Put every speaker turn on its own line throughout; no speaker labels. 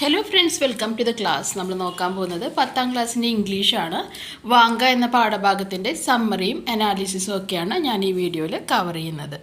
Hello friends, welcome to the class. നമ്മൾ നോക്കാൻ പോകുന്നത് 10ാം ക്ലാസ്സിൻ്റെ ഇംഗ്ലീഷാണ്. വാങ്ക എന്ന പാഠഭാഗത്തിൻ്റെ സമ്മറിയും അനാലിസിസും ഒക്കെയാണ് ഞാൻ ഈ വീഡിയോയിൽ കവർ ചെയ്യുന്നത്.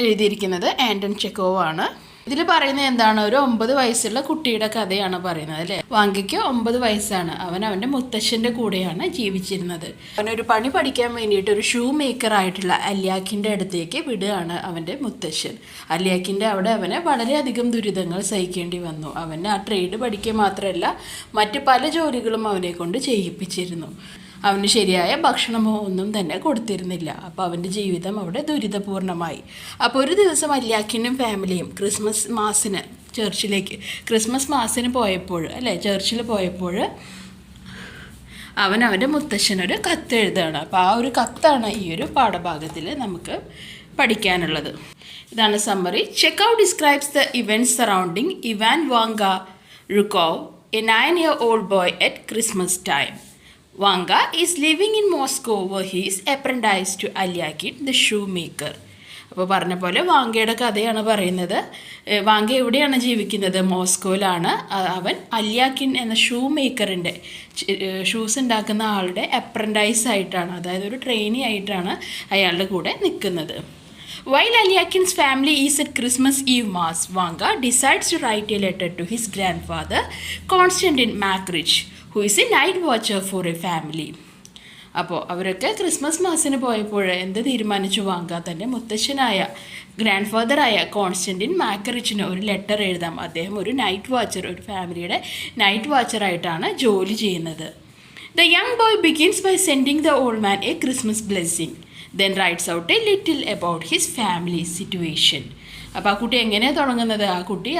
എഴുതിയിരിക്കുന്നത് ആൻറ്റൺ ചെക്കോവ് ആണ്. ഇതിൽ പറയുന്നത് എന്താണ്? ഒരു 9 വയസ്സുള്ള കുട്ടിയുടെ കഥയാണ് പറയുന്നത് അല്ലേ. വാങ്കയ്ക്ക് 9 വയസ്സാണ്. അവൻ്റെ മുത്തശ്ശൻ്റെ കൂടെയാണ് ജീവിച്ചിരുന്നത്. അവനൊരു പണി പഠിക്കാൻ വേണ്ടിയിട്ട് ഒരു ഷൂ മേക്കർ ആയിട്ടുള്ള അലിയാക്കിൻ്റെ അടുത്തേക്ക് വിടുകയാണ് അവൻ്റെ മുത്തശ്ശൻ. അലിയാക്കിൻ്റെ അവിടെ അവന് വളരെയധികം ദുരിതങ്ങൾ സഹിക്കേണ്ടി വന്നു. അവന് ആ ട്രേഡ് പഠിക്കുക മാത്രമല്ല, മറ്റ് പല ജോലികളും അവനെ കൊണ്ട് ചെയ്യിപ്പിച്ചിരുന്നു. അവന് ശരിയായ ഭക്ഷണമോ ഒന്നും തന്നെ കൊടുത്തിരുന്നില്ല. അപ്പോൾ അവൻ്റെ ജീവിതം അവിടെ ദുരിതപൂർണമായി. അപ്പോൾ ഒരു ദിവസം അലിയാക്കിനും ഫാമിലിയും ക്രിസ്മസ് മാസിന് പോയപ്പോൾ ചർച്ചിൽ പോയപ്പോൾ അവൻ്റെ മുത്തശ്ശനൊരു കത്ത് എഴുതുകയാണ്. അപ്പോൾ ആ ഒരു കത്താണ് ഈ ഒരു പാഠഭാഗത്തിൽ നമുക്ക് പഠിക്കാനുള്ളത്. ഇതാണ് summary. Chekhov describes the events surrounding Ivan Vanka Zhukov, a 9-year-old boy at Christmas time. Vanka is living in Moscow where he is apprenticed to Alyakin, the shoemaker. അപ്പോൾ പറഞ്ഞ പോലെ വാങ്കയുടെ കഥയാണ് പറയുന്നത്. വാങ്ക എവിടെയാണ് ജീവിക്കുന്നത്? മോസ്കോയിലാണ്. അവൻ അല്യാക്കിൻ എന്ന ഷൂ മേക്കറിൻ്റെ ഷൂസ് ഉണ്ടാക്കുന്ന ആളുടെ അപ്രൻറ്റൈസ് ആയിട്ടാണ്, അതായത് ഒരു ട്രെയിനി ആയിട്ടാണ് അയാളുടെ കൂടെ നിൽക്കുന്നത്. While Alyakin's family is at Christmas Eve Mass, Vanka decides to write a letter to his grandfather, Konstantin Makrich, who is a night watcher for a family. അപ്പോൾ അവരൊക്കെ ക്രിസ്മസ് മാസിന് പോയപ്പോൾ എന്ത് തീരുമാനിച്ചു? വാങ്ക തൻ്റെ മുത്തശ്ശനായ ഗ്രാൻഡ് കോൺസ്റ്റൻറ്റിൻ മാക്കറിച്ചിന് ഒരു ലെറ്റർ എഴുതാം. അദ്ദേഹം ഒരു നൈറ്റ് വാച്ചർ, ഒരു ഫാമിലിയുടെ നൈറ്റ് വാച്ചറായിട്ടാണ് ജോലി ചെയ്യുന്നത്. The young boy begins by sending the old man a Christmas blessing, then writes out a little about his family situation. അപ്പോൾ ആ കുട്ടി എങ്ങനെയാണ് തുടങ്ങുന്നത്? ആ കുട്ടി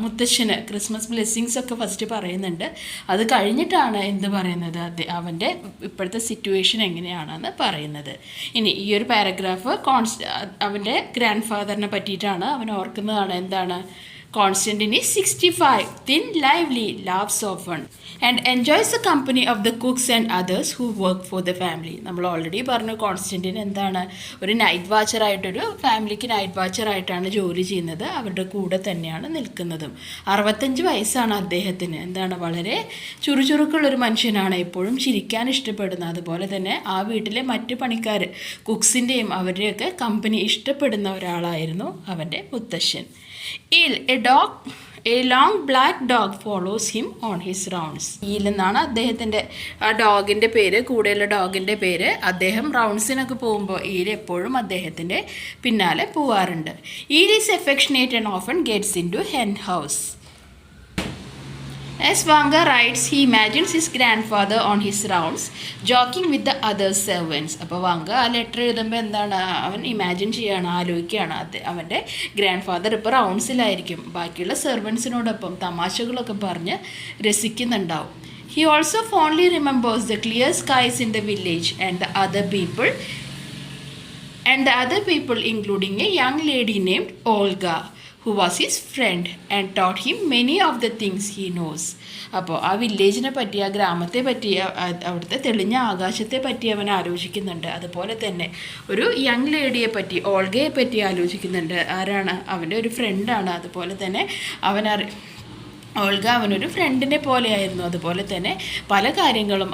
മുത്തശ്ശന് ക്രിസ്മസ് ബ്ലെസ്സിങ്സ് ഒക്കെ ഫസ്റ്റ് പറയുന്നുണ്ട്. അത് കഴിഞ്ഞിട്ടാണ് എന്ത് പറയുന്നത്? അവൻ്റെ ഇപ്പോഴത്തെ സിറ്റുവേഷൻ എങ്ങനെയാണെന്ന് പറയുന്നത്. ഇനി ഈ ഒരു പാരഗ്രാഫ് അവൻ്റെ ഗ്രാൻഡ് ഫാദറിനെ പറ്റിയിട്ടാണ്. അവൻ ഓർക്കുന്നതാണ്. എന്താണ്? Konstantin is 65, thin, lively, laughs often, and enjoys the company of the cooks and others who work for the family. നമ്മൾ ഓൾറെഡി പറഞ്ഞു, കോൺസ്റ്റൻറ്റിൻ എന്താണ്? ഒരു നൈറ്റ് വാച്ചറായിട്ടൊരു ഫാമിലിക്ക് നൈറ്റ് വാച്ചറായിട്ടാണ് ജോലി ചെയ്യുന്നത്. അവരുടെ കൂടെ തന്നെയാണ് നിൽക്കുന്നതും. 65 വയസ്സാണ് അദ്ദേഹത്തിന്. എന്താണ്? വളരെ ചുറുചുറുക്കുള്ളൊരു മനുഷ്യനാണ്, എപ്പോഴും ചിരിക്കാൻ ഇഷ്ടപ്പെടുന്ന. അതുപോലെ തന്നെ ആ വീട്ടിലെ മറ്റ് പണിക്കാർ, കുക്സിൻ്റെയും അവരുടെയൊക്കെ കമ്പനി ഇഷ്ടപ്പെടുന്ന ഒരാളായിരുന്നു അവൻ്റെ മുത്തശ്ശൻ. A long black dog follows him on his rounds. Eel എന്നാണ് അദ്ദേഹത്തിൻ്റെ ആ ഡോഗിൻ്റെ പേര്, കൂടെയുള്ള ഡോഗിൻ്റെ പേര്. അദ്ദേഹം റൗണ്ട്സിനൊക്കെ പോകുമ്പോൾ ഈൽ എപ്പോഴും അദ്ദേഹത്തിൻ്റെ പിന്നാലെ പോവാറുണ്ട്. Eel is affectionate and often gets into hen house. As Vanka writes, he imagines his grandfather on his rounds, joking with the other servants. അപ്പോൾ വാങ്ക ആ ലെറ്റർ എഴുതുമ്പോൾ എന്താണ്? അവൻ ഇമാജിൻ ചെയ്യുകയാണ്, ആലോചിക്കുകയാണ്. അവൻ്റെ ഗ്രാൻഡ് ഫാദർ ഇപ്പോൾ റൗണ്ട്സിലായിരിക്കും, ബാക്കിയുള്ള സെർവൻസിനോടൊപ്പം തമാശകളൊക്കെ പറഞ്ഞ് രസിക്കുന്നുണ്ടാവും. He also fondly remembers the clear skies in the village and the other people, including a young lady named Olga, who was his friend and taught him many of the things he knows. അപ്പോൾ ആ വില്ലേജിനെ പറ്റി, ആ ഗ്രാമത്തെ പറ്റി, അവിടുത്തെ തെളിഞ്ഞ ആകാശത്തെ പറ്റി അവൻ ആലോചിക്കുന്നുണ്ട്. അതുപോലെ തന്നെ ഒരു യങ് ലേഡിയെ പറ്റി, ഓൾഗയെ പറ്റി ആലോചിക്കുന്നുണ്ട്. ആരാണ്? അവൻ്റെ ഒരു ഫ്രണ്ടാണ്. അതുപോലെ തന്നെ ഓൾഗ അവനൊരു ഫ്രണ്ടിനെ പോലെയായിരുന്നു. അതുപോലെ തന്നെ പല കാര്യങ്ങളും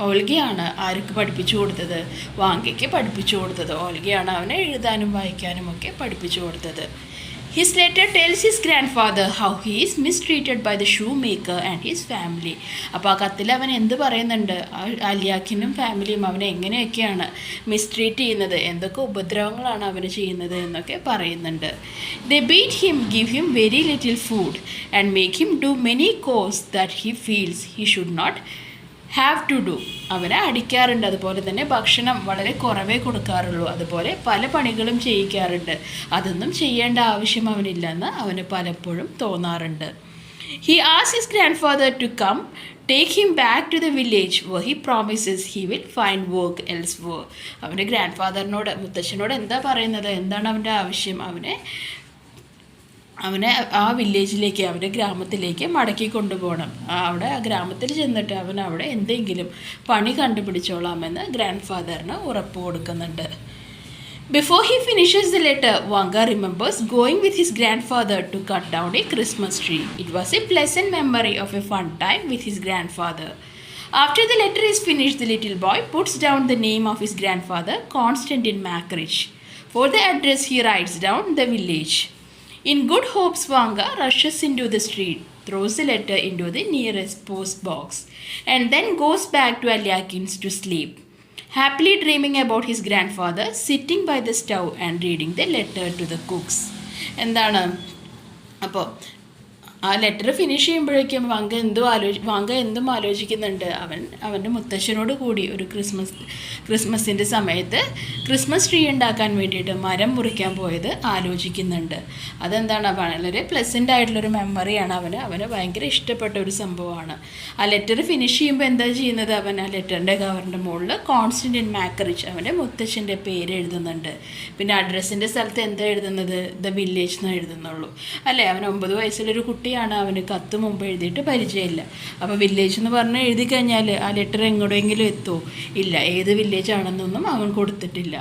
ഓൾഗയാണ് ആർക്ക് പഠിപ്പിച്ചു കൊടുത്തത്? വാങ്കയ്ക്ക് പഠിപ്പിച്ചു കൊടുത്തത്. ഓൾഗയാണ് അവനെ എഴുതാനും വായിക്കാനും ഒക്കെ പഠിപ്പിച്ചു കൊടുത്തത്. His letter tells his grandfather how he is mistreated by the shoemaker and his family. അപ്പോൾ ആ കത്തിൽ അവൻ എന്ത് പറയുന്നുണ്ട്? അലിയാക്കിനും ഫാമിലിയും അവനെ എങ്ങനെയൊക്കെയാണ് മിസ്ട്രീറ്റ് ചെയ്യുന്നത്, എന്തൊക്കെ ഉപദ്രവങ്ങളാണ് അവന് ചെയ്യുന്നത് എന്നൊക്കെ പറയുന്നുണ്ട്. They beat him, give him very little food and make him do many chores that he feels he should not have to do. അവനെ അടിക്കാറുണ്ട്. അതുപോലെ തന്നെ ഭക്ഷണം വളരെ കുറവേ കൊടുക്കാറുള്ളൂ. അതുപോലെ പല പണികളും ചെയ്യിക്കാറുണ്ട്. അതൊന്നും ചെയ്യേണ്ട ആവശ്യം അവനില്ലെന്ന് അവന് പലപ്പോഴും തോന്നാറുണ്ട്. He asks his grandfather to come take him back to the village where he promises he will find work elsewhere. അവൻ്റെ ഗ്രാൻഡ് ഫാദറിനോട്, മുത്തശ്ശനോട് എന്താ പറയുന്നത്? എന്താണ് അവൻ്റെ ആവശ്യം? അവനെ ആ വില്ലേജിലേക്ക്, അവൻ്റെ ഗ്രാമത്തിലേക്ക് മടക്കി കൊണ്ടുപോകണം. അവിടെ ആ ഗ്രാമത്തിൽ ചെന്നിട്ട് അവൻ അവിടെ എന്തെങ്കിലും പണി കണ്ടുപിടിച്ചോളാമെന്ന് ഗ്രാൻഡ് ഫാദറിന് ഉറപ്പ് കൊടുക്കുന്നുണ്ട്. Before he finishes the letter, Vanka remembers going with his grandfather to cut down a Christmas tree. It was a pleasant memory of a fun time with his grandfather. After the letter is finished, the little boy puts down the name of his grandfather, Constantine Macrich. For the address, he writes down the village. In good hopes, Vanka rushes into the street, throws the letter into the nearest post box, and then goes back to Alyakin's to sleep, happily dreaming about his grandfather sitting by the stove and reading the letter to the cooks. എന്താണ് അപ്പോൾ ആ letter finish ചെയ്യുമ്പോഴേക്കും Vanga എന്തും ആലോചിക്കുന്നുണ്ട്. അവൻ്റെ മുത്തശ്ശനോട് കൂടി ഒരു ക്രിസ്മസിൻ്റെ സമയത്ത് ക്രിസ്മസ് ട്രീ ഉണ്ടാക്കാൻ വേണ്ടിയിട്ട് മരം മുറിക്കാൻ പോയത് ആലോചിക്കുന്നുണ്ട്. അതെന്താണ് വളരെ പ്ലസൻ്റ് ആയിട്ടുള്ളൊരു മെമ്മറിയാണ്. അവന് ഭയങ്കര ഇഷ്ടപ്പെട്ട ഒരു സംഭവമാണ്. ആ ലെറ്റർ ഫിനിഷ് ചെയ്യുമ്പോൾ എന്താ ചെയ്യുന്നത്, അവൻ ആ ലെറ്ററിൻ്റെ കവറിൻ്റെ മുകളിൽ കോൺസ്റ്റന്റൈൻ മാക്രിച്ച് അവൻ്റെ മുത്തശ്ശൻ്റെ പേര് എഴുതുന്നുണ്ട്. പിന്നെ അഡ്രസ്സിൻ്റെ സ്ഥലത്ത് എന്താ എഴുതുന്നത്, ദ വില്ലേജ് എന്ന് എഴുതുന്നുള്ളൂ അല്ലേ. അവൻ 9 വയസ്സുള്ളൊരു കുട്ടിയാണ്. അവന് കത്ത് മുമ്പ് എഴുതിയിട്ട് പരിചയമില്ല. അപ്പോൾ വില്ലേജ് എന്ന് പറഞ്ഞ് എഴുതി കഴിഞ്ഞാൽ ആ ലെറ്റർ എങ്ങോട്ടെങ്കിലും എത്തുമോ? ഇല്ല. ഏത് വില്ലേജ് ആണെന്നൊന്നും അവൻ കൊടുത്തിട്ടില്ല.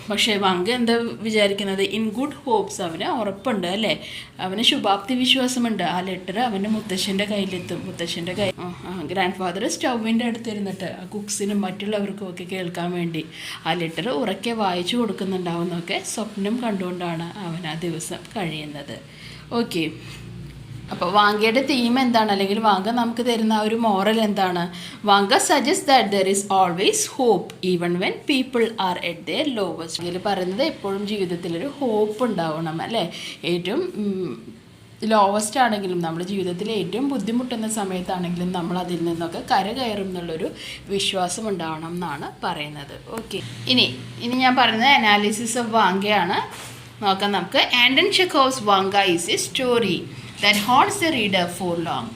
പക്ഷേ വാങ്ക എന്താ വിചാരിക്കുന്നത്, ഇൻ ഗുഡ് ഹോപ്സ്, അവന് ഉറപ്പുണ്ട് അല്ലേ, അവന് ശുഭാപ്തി വിശ്വാസമുണ്ട് ആ ലെറ്റർ അവൻ്റെ മുത്തശ്ശൻ്റെ കയ്യിലെത്തും. മുത്തശ്ശൻ്റെ ഗ്രാൻഡ് ഫാദർ സ്റ്റൗവിൻ്റെ അടുത്തിരുന്നിട്ട് ആ കുക്സിനും മറ്റുള്ളവർക്കും ഒക്കെ കേൾക്കാൻ വേണ്ടി ആ ലെറ്റർ ഉറക്കെ വായിച്ചു കൊടുക്കുന്നുണ്ടാവുന്നൊക്കെ സ്വപ്നം കണ്ടുകൊണ്ടാണ് അവൻ ആ ദിവസം കഴിയുന്നത്. ഓക്കെ, അപ്പോൾ വാങ്കയുടെ തീം എന്താണ്, അല്ലെങ്കിൽ വാങ്ക നമുക്ക് തരുന്ന ആ ഒരു മോറൽ എന്താണ്? Vanka suggest that there is always hope even when people are at their lowest. ഇതിൽ പറയുന്നത് എപ്പോഴും ജീവിതത്തിലൊരു ഹോപ്പ് ഉണ്ടാവണം അല്ലേ. ഏറ്റവും ലോവസ്റ്റ് ആണെങ്കിലും നമ്മുടെ ജീവിതത്തിൽ ഏറ്റവും ബുദ്ധിമുട്ടുന്ന സമയത്താണെങ്കിലും നമ്മൾ അതിൽ നിന്നൊക്കെ കരകയറും എന്നുള്ളൊരു വിശ്വാസം ഉണ്ടാവണം എന്നാണ് പറയുന്നത്. ഓക്കെ, ഇനി ഞാൻ പറയുന്നത് അനാലിസിസ് ഓഫ് വാങ്കയാണ്. നോക്കാം നമുക്ക്. Anton Chekhov's Vanka is a story that haunts the reader for long.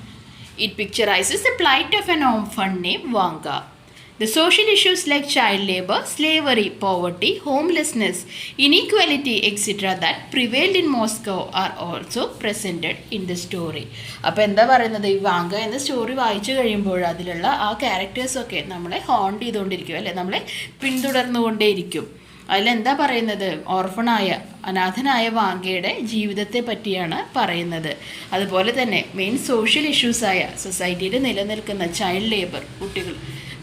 It picturizes the plight of an orphan named Vanka. The social issues like child labor, slavery, poverty, homelessness, inequality, etc. that prevailed in Moscow are also presented in the story. അപ്പോൾ എന്താ പറയുന്നത്, ഈ Vanga എന്ന story വായിച്ചു കഴിയുമ്പോൾ അതിലുള്ള ആ ക്യാരക്ടേഴ്സൊക്കെ നമ്മളെ ഹോണ്ട് ചെയ്തുകൊണ്ടിരിക്കും അല്ലേ, നമ്മളെ പിന്തുടർന്നുകൊണ്ടേയിരിക്കും. അതിലെന്താ പറയുന്നത്, ഓർഫണായ അനാഥനായ വാങ്കയുടെ ജീവിതത്തെ പറ്റിയാണ് പറയുന്നത്. അതുപോലെ തന്നെ മെയിൻ സോഷ്യൽ ഇഷ്യൂസായ സൊസൈറ്റിയിൽ നിലനിൽക്കുന്ന ചൈൽഡ് ലേബർ, കുട്ടികൾ,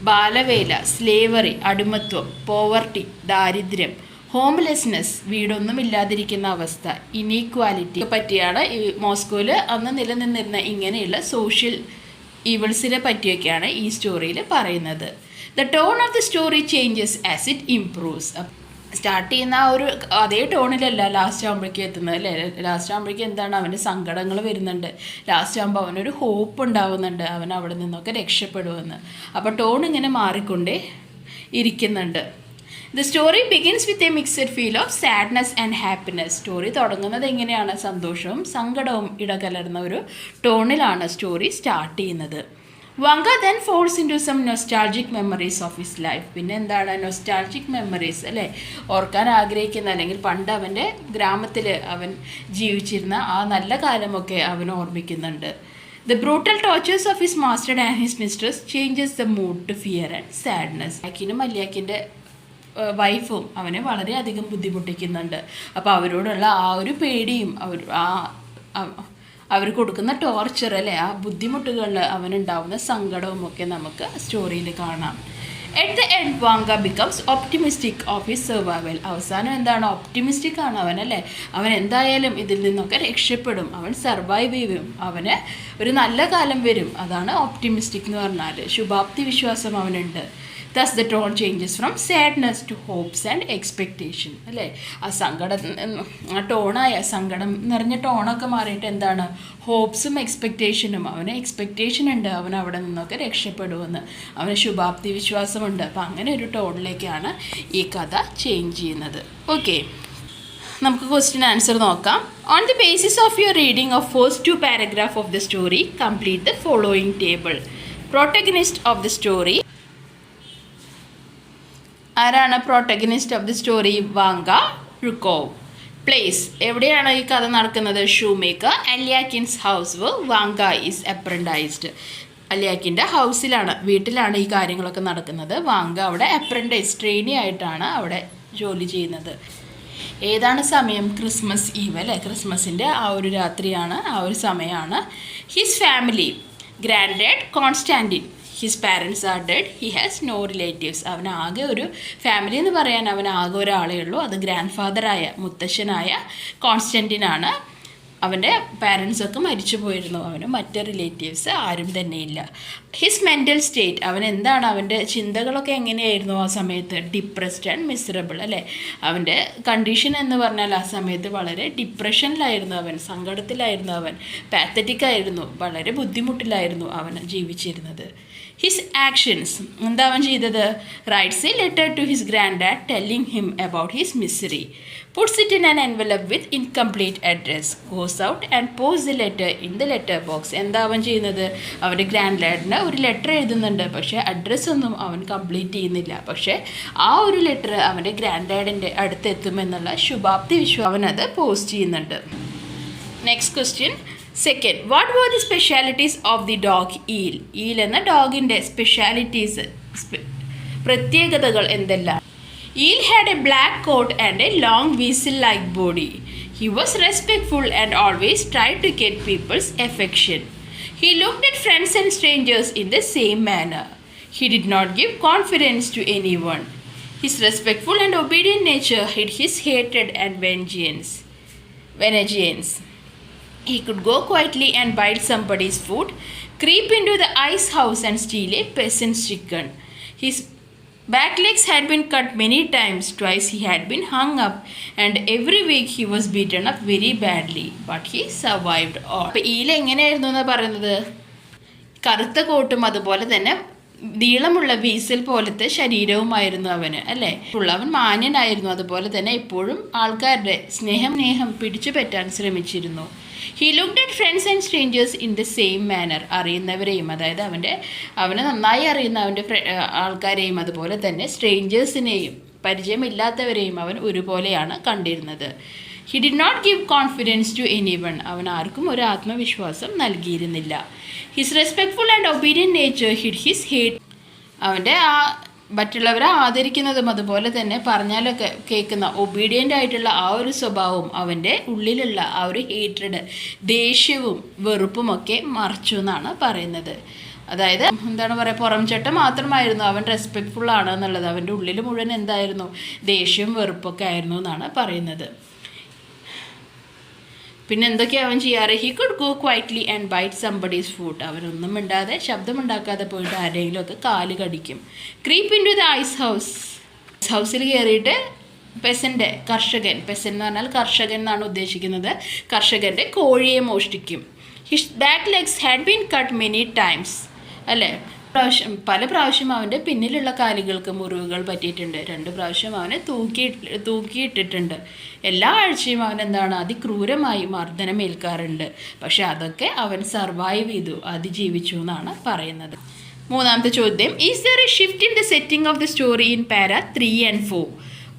ബാലവേല, സ്ലേവറി, അടിമത്വം, പോവർട്ടി, ദാരിദ്ര്യം, ഹോംലെസ്നെസ്, വീടൊന്നുമില്ലാതിരിക്കുന്ന അവസ്ഥ, ഇനീക്വാലിറ്റി പറ്റിയാണ് ഈ മോസ്കോയിൽ അന്ന് നിലനിന്നിരുന്ന ഇങ്ങനെയുള്ള സോഷ്യൽ ഈവിൾസിനെ പറ്റിയൊക്കെയാണ് ഈ സ്റ്റോറിയിൽ പറയുന്നത്. The tone of the story changes as it improves. Start ചെയ്യുന്ന ആ ഒരു അതേ ടോണിലല്ല ലാസ്റ്റ് ആകുമ്പോഴേക്കും എത്തുന്നത് അല്ലേ. ലാസ്റ്റ് ആകുമ്പോഴേക്കും എന്താണ്, അവൻ്റെ സങ്കടങ്ങൾ വരുന്നുണ്ട്. ലാസ്റ്റ് ആകുമ്പോൾ അവനൊരു ഹോപ്പ് ഉണ്ടാവുന്നുണ്ട്, അവൻ അവിടെ നിന്നൊക്കെ രക്ഷപ്പെടുമെന്ന്. അപ്പോൾ ടോൺ ഇങ്ങനെ മാറിക്കൊണ്ടേ ഇരിക്കുന്നുണ്ട്. The story begins with a mixed feel of sadness and happiness. Story തുടങ്ങുന്നത് എങ്ങനെയാണ്, സന്തോഷവും സങ്കടവും ഇടകലർന്ന ഒരു ടോണിലാണ് സ്റ്റോറി സ്റ്റാർട്ട് ചെയ്യുന്നത്. Vanga then falls into some nostalgic memories of his life. പിന്നെ എന്താണ് നൊസ്റ്റാൾജിക് മെമ്മറീസ് അല്ലേ, ഓർക്കാൻ ആഗ്രഹിക്കുന്ന, അല്ലെങ്കിൽ പണ്ട് അവൻ്റെ ഗ്രാമത്തിൽ അവൻ ജീവിച്ചിരുന്ന ആ നല്ല കാലമൊക്കെ അവൻ ഓർമ്മിക്കുന്നുണ്ട്. The brutal tortures of his master and his mistress changes the mood to fear and sadness. മല്യാക്കിൻ്റെ വൈഫും അവനെ വളരെയധികം ബുദ്ധിമുട്ടിക്കുന്നുണ്ട്. അപ്പോൾ അവരോടുള്ള ആ ഒരു പേടിയും അവർ കൊടുക്കുന്ന ടോർച്ചർ അല്ലേ, ആ ബുദ്ധിമുട്ടുകളിൽ അവനുണ്ടാവുന്ന സങ്കടവും ഒക്കെ നമുക്ക് സ്റ്റോറിയിൽ കാണാം. At the end Vanga becomes optimistic of his survival. അവസാനം എന്താണ്, ഒപ്റ്റിമിസ്റ്റിക് ആണ് അവൻ അല്ലേ. അവൻ എന്തായാലും ഇതിൽ നിന്നൊക്കെ രക്ഷപ്പെടും, അവൻ സർവൈവ് ചെയ്യും, അവന് ഒരു നല്ല കാലം വരും. അതാണ് ഒപ്റ്റിമിസ്റ്റിക് എന്ന് പറഞ്ഞാൽ. ശുഭാപ്തി വിശ്വാസം അവനുണ്ട്. Thus the tone changes from sadness to hopes and expectation അല്ലേ. ആ ടോണായ സങ്കടം നിറഞ്ഞ ടോണൊക്കെ മാറിയിട്ട് എന്താണ്, ഹോപ്സും എക്സ്പെക്റ്റേഷനും. അവന് എക്സ്പെക്റ്റേഷൻ ഉണ്ട്, അവൻ അവിടെ നിന്നൊക്കെ രക്ഷപ്പെടുമെന്ന്, അവന് ശുഭാപ്തി വിശ്വാസമുണ്ട്. അപ്പം അങ്ങനെ ഒരു ടോണിലേക്കാണ് ഈ കഥ ചേഞ്ച് ചെയ്യുന്നത്. ഓക്കെ, നമുക്ക് ക്വസ്റ്റ്യൻ ആൻസർ നോക്കാം. On the basis of your reading of first 2 paragraph of the story complete the following table. Protagonist of the story. ആരാണ് protagonist of the story? Vanka Zhukov. Place, എവിടെയാണ് ഈ കഥ നടക്കുന്നത്? Shoemaker Alyakhin's house where Vanka is apprenticed. അലിയാക്കിൻ്റെ ഹൗസിലാണ്, വീട്ടിലാണ് ഈ കാര്യങ്ങളൊക്കെ നടക്കുന്നത്. വാങ്ക അവിടെ അപ്രൻറ്റൈസ്, ട്രെയിനി ആയിട്ടാണ് അവിടെ ജോലി ചെയ്യുന്നത്. ഏതാണ് സമയം? ക്രിസ്മസ് ഈവ് അല്ലേ, ക്രിസ്മസിൻ്റെ ആ ഒരു രാത്രിയാണ്, ആ ഒരു സമയമാണ്. His family, granddad Konstantin, his parents are dead, he has no relatives. അവനാകെ ഒരു ഫാമിലി എന്ന് പറയാൻ അവനാകെ ഒരാളേ ഉള്ളൂ, അത് ഗ്രാൻഡ് ഫാദറായ മുത്തശ്ശനായ കോൺസ്റ്റൻറ്റിനാണ്. അവൻ്റെ പാരൻസൊക്കെ മരിച്ചു പോയിരുന്നു, അവന് മറ്റ് റിലേറ്റീവ്സ് ആരും തന്നെയില്ല. ഹിസ് മെൻ്റൽ സ്റ്റേറ്റ്, അവൻ എന്താണ്, അവൻ്റെ ചിന്തകളൊക്കെ എങ്ങനെയായിരുന്നു ആ സമയത്ത്? ഡിപ്രസ്ഡ് ആൻഡ് മിസറബിൾ അല്ലേ. അവൻ്റെ കണ്ടീഷൻ എന്ന് പറഞ്ഞാൽ ആ സമയത്ത് വളരെ ഡിപ്രഷനിലായിരുന്നു അവൻ, സങ്കടത്തിലായിരുന്നു അവൻ, പാത്തറ്റിക് ആയിരുന്നു, വളരെ ബുദ്ധിമുട്ടിലായിരുന്നു അവൻ ജീവിച്ചിരുന്നത്. ഹിസ് ആക്ഷൻസ്, എന്താ അവൻ ചെയ്തത്? Writes a letter to his grand dad telling him about his misery, puts it in an envelope with incomplete address, goes out and posts the letter in the letter box. എന്താ അവൻ ചെയ്യുന്നത്? അവൻ്റെ grand ഡാഡിന് ഒരു letter എഴുതുന്നുണ്ട്, പക്ഷേ അഡ്രസ്സൊന്നും അവൻ complete ചെയ്യുന്നില്ല. പക്ഷേ ആ ഒരു ലെറ്റർ അവൻ്റെ ഗ്രാൻഡ് ഡാഡിൻ്റെ അടുത്തെത്തുമെന്നുള്ള ശുഭാപ്തി വിശ്വാസം അവനത് പോസ്റ്റ് ചെയ്യുന്നുണ്ട്. Next question, second, what were the specialities of the dog Eel? Eel എന്ന ഡോഗിൻ്റെ സ്പെഷ്യാലിറ്റീസ്, പ്രത്യേകതകൾ എന്തെല്ലാം? Eel had a black coat and a long weasel-like body. He was respectful and always tried to get people's affection. He looked at friends and strangers in the same manner. He did not give confidence to anyone. His respectful and obedient nature hid his hatred and vengeance. He could go quietly and bite somebody's food, creep into the ice house and steal a peasant's chicken. His back legs had been cut many times. Twice he had been hung up, and every week he was beaten up very badly. But he survived all. അപ്പോൾ eel എങ്ങനെയായിരുന്നു എന്നാണ് പറയുന്നത്? കറുത്ത കോട്ടും അതുപോലെ തന്നെ നീളമുള്ള weasel പോലത്തെ ശരീരവുമായിരുന്നു അവന് അല്ലേ. അവൻ മാന്യനായിരുന്നു, അതുപോലെ തന്നെ എപ്പോഴും ആൾക്കാരുടെ സ്നേഹം പിടിച്ചു പറ്റാൻ ശ്രമിച്ചിരുന്നു. He looked at friends and strangers in the same manner. അറിയുന്നവരെയും, അതായത് അവനെ നന്നായി അറിയുന്ന അവൻ്റെ ആൾക്കാരെയും അതുപോലെ തന്നെ സ്ട്രേഞ്ചേഴ്സിനെയും പരിചയമില്ലാത്തവരെയും അവൻ ഒരുപോലെയാണ് കണ്ടിരുന്നത്. He did not give confidence to anyone. അവൻ ആർക്കും ഒരു ആത്മവിശ്വാസം നൽകിയിരുന്നില്ല. His respectful and obedient nature hid his hate. അവൻ്റെ മറ്റുള്ളവരെ ആദരിക്കുന്നതും അതുപോലെ തന്നെ പറഞ്ഞാലൊക്കെ കേൾക്കുന്ന ഒബീഡിയൻ്റ് ആയിട്ടുള്ള ആ ഒരു സ്വഭാവവും അവൻ്റെ ഉള്ളിലുള്ള ആ ഒരു ഹേറ്റ്രഡ്, ദേഷ്യവും വെറുപ്പുമൊക്കെ മറച്ചു എന്നാണ് പറയുന്നത്. അതായത് എന്താണ് പറയുക, പുറംചട്ട മാത്രമായിരുന്നു അവൻ റെസ്പെക്ട്ഫുൾ ആണ് എന്നുള്ളത്, അവൻ്റെ ഉള്ളിൽ മുഴുവൻ എന്തായിരുന്നു? ദേഷ്യവും വെറുപ്പൊക്കെ ആയിരുന്നു എന്നാണ് പറയുന്നത്. പിന്നെ എന്തൊക്കെയാണ് അവൻ ചെയ്യാറ്? He could go quietly and bite somebody's foot. അവനൊന്നും മിണ്ടാതെ, ശബ്ദമുണ്ടാക്കാതെ പോയിട്ട് ആരെങ്കിലുമൊക്കെ കാല് കടിക്കും. Creep into the ice ഹൗസിൽ കയറിയിട്ട് കർഷകൻ എന്ന് പറഞ്ഞാൽ കർഷകൻ എന്നാണ് ഉദ്ദേശിക്കുന്നത്, കർഷകൻ്റെ കോഴിയെ മോഷ്ടിക്കും. His back legs had been cut many times അല്ലേ. പല പ്രാവശ്യം അവൻ്റെ പിന്നിലുള്ള കാലുകൾക്ക് മുറിവുകൾ പറ്റിയിട്ടുണ്ട്. 2 പ്രാവശ്യം അവനെ തൂക്കിയിട്ടിട്ടുണ്ട്. എല്ലാ ആഴ്ചയും അവൻ എന്താണ്, അതിക്രൂരമായി മർദ്ദനമേൽക്കാറുണ്ട്. പക്ഷെ അതൊക്കെ അവൻ സർവൈവ് ചെയ്തു, അതിജീവിച്ചു എന്നാണ് പറയുന്നത്. മൂന്നാമത്തെ ചോദ്യം, is there a shift in the setting of the story in para 3 and 4?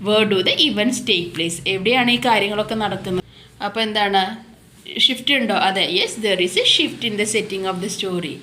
Where do the events take place? എവിടെയാണ് ഈ കാര്യങ്ങളൊക്കെ നടക്കുന്നത്? അപ്പോൾ എന്താണ്, ഷിഫ്റ്റ് ഉണ്ടോ? അതെ, yes, there is a shift in the setting of the story.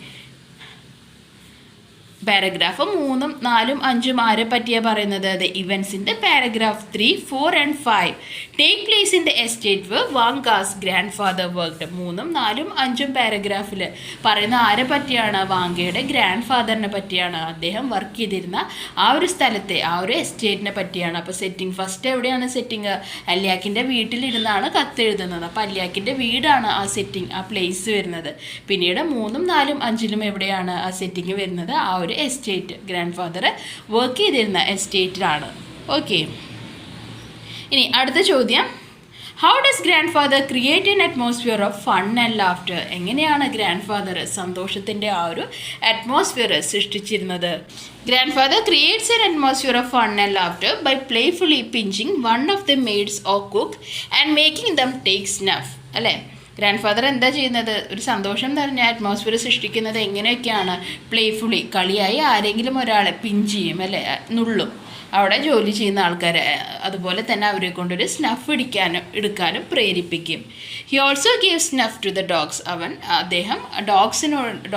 Paragraph 3, 4, 5 ആരെ പറ്റിയാണ് പറയുന്നത്? The events in the paragraph 3, 4 and 5 take place in the estate where Vanka's grand father worked. 3, 4, 5 പാരഗ്രാഫിൽ പറയുന്ന ആരെ പറ്റിയാണ്? വാങ്കയുടെ ഗ്രാൻഡ് ഫാദറിനെ പറ്റിയാണ്. അദ്ദേഹം വർക്ക് ചെയ്തിരുന്ന ആ ഒരു സ്ഥലത്തെ, ആ ഒരു എസ്റ്റേറ്റിനെ പറ്റിയാണ്. അപ്പോൾ സെറ്റിംഗ് ഫസ്റ്റ് എവിടെയാണ് സെറ്റിംഗ്? അല്യാക്കിൻ്റെ വീട്ടിലിരുന്നാണ് കത്തെഴുതുന്നത്. അപ്പോൾ അല്യാക്കിൻ്റെ വീടാണ് ആ സെറ്റിംഗ്, ആ പ്ലേസ് വരുന്നത്. പിന്നീട് 3, 4, 5 എവിടെയാണ് ആ സെറ്റിംഗ് വരുന്നത്? ആ ഒരു എസ്റ്റേറ്റ്, ഗ്രാൻഡ് ഫാദർ വർക്ക് ചെയ്തിരുന്ന എസ്റ്റേറ്റിലാണ്. ഓക്കെ, ഇനി അടുത്ത ചോദ്യം, how does grandfather create an atmosphere of fun and laughter? എങ്ങനെയാണ് ഗ്രാൻഡ് ഫാദർ സന്തോഷത്തിൻ്റെ ആ ഒരു അറ്റ്മോസ്ഫിയർ സൃഷ്ടിച്ചിരുന്നത്? Grandfather creates an atmosphere of fun and laughter by playfully pinching one of the maids or cook and making them take snuff അല്ലേ. Grandfather എന്താ ചെയ്യുന്നത്? ഒരു സന്തോഷം നിറഞ്ഞ അറ്റ്മോസ്ഫിയർ സൃഷ്ടിക്കുന്നത് എങ്ങനെയൊക്കെയാണ്? പ്ലേഫുള്ളി, കളിയായി ആരെങ്കിലും ഒരാളെ പിഞ്ച് ചെയ്യും അല്ലേ, നുള്ളും, അവിടെ ജോലി ചെയ്യുന്ന ആൾക്കാരെ. അതുപോലെ തന്നെ അവരെ കൊണ്ടൊരു സ്നഫ് എടുക്കാനും പ്രേരിപ്പിക്കും. He also give snuff to the dogs. അദ്ദേഹം